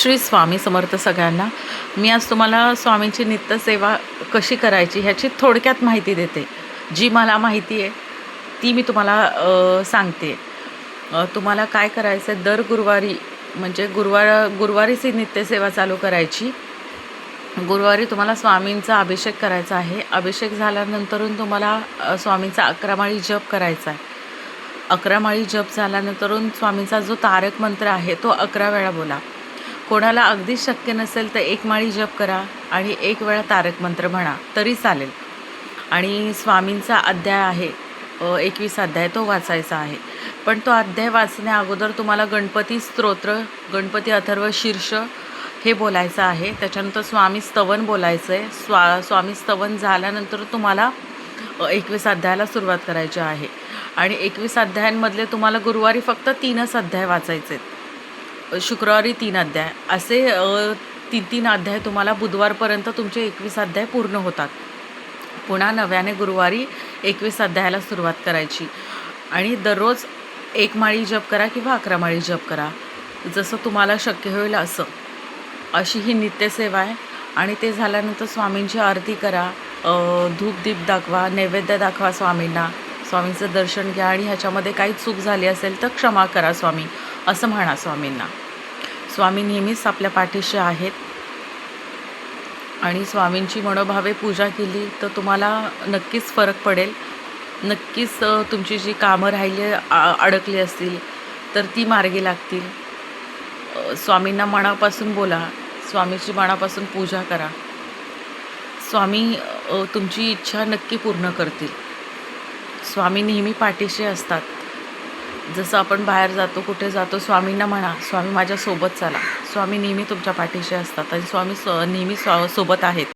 श्री स्वामी समर्थ सगळ्यांना. मी आज तुम्हाला स्वामींची नित्यसेवा कशी करायची ह्याची थोडक्यात माहिती देते. जी मला माहिती आहे ती मी तुम्हाला सांगते. तुम्हाला काय करायचं आहे, दर गुरुवारी म्हणजे गुरुवारीच ही नित्यसेवा चालू करायची. गुरुवारी तुम्हाला स्वामींचा अभिषेक करायचा आहे. अभिषेक झाल्यानंतरून तुम्हाला स्वामींचा 11 माळी जप करायचा आहे. 11 माळी जप झाल्यानंतरून स्वामींचा जो तारक मंत्र आहे तो 11 वेळा बोला. कोणाला अगदीच शक्य नसेल तर 1 माळी जप करा आणि 1 वेळा तारक मंत्र म्हणा तरी चालेल. आणि स्वामींचा अध्याय आहे 21 अध्याय तो वाचायचा आहे. पण तो अध्याय वाचण्या अगोदर तुम्हाला गणपती स्तोत्र, गणपती अथर्व शीर्ष हे बोलायचं आहे. त्याच्यानंतर स्वामी स्तवन बोलायचं आहे. स्वामी स्तवन झाल्यानंतर तुम्हाला 21 अध्यायाला सुरुवात करायची आहे. आणि 21 अध्यायांमधले तुम्हाला गुरुवारी फक्त 3च अध्याय वाचायचे आहेत. शुक्रवारी 3 अध्याय असे 3 अध्याय तुम्हाला बुधवारपर्यंत तुमचे 21 अध्याय पूर्ण होतात. पुन्हा नव्याने गुरुवारी 21 अध्यायाला सुरुवात करायची. आणि दररोज 1 माळी जप करा किंवा 11 माळी जप करा, जसं तुम्हाला शक्य होईल असं. अशी ही नित्यसेवा आहे. आणि ते झाल्यानंतर स्वामींची आरती करा, धूपदीप दाखवा, नैवेद्य दाखवा स्वामींना, स्वामींचं दर्शन घ्या. आणि ह्याच्यामध्ये काही चूक झाली असेल तर क्षमा करा स्वामी असं म्हणा स्वामींना. स्वामी नेहमीच आपल्या पाठीशी आहेत. आणि स्वामींची मनोभावे पूजा केली तर तुम्हाला नक्कीच फरक पडेल. नक्कीच तुमची जी कामं राहिली अडकली असतील तर ती मार्गी लागतील. स्वामींना मनापासून बोला, स्वामीची मनापासून पूजा करा. स्वामी तुमची इच्छा नक्की पूर्ण करतील. स्वामी नेहमी पाठीशी असतात. जसं आपण बाहेर जातो, कुठे जातो, स्वामींना म्हणा, स्वामी माझ्यासोबत चला. स्वामी नेहमी तुमच्या पाठीशी असतात आणि स्वामी नेहमी सोबत आहेत.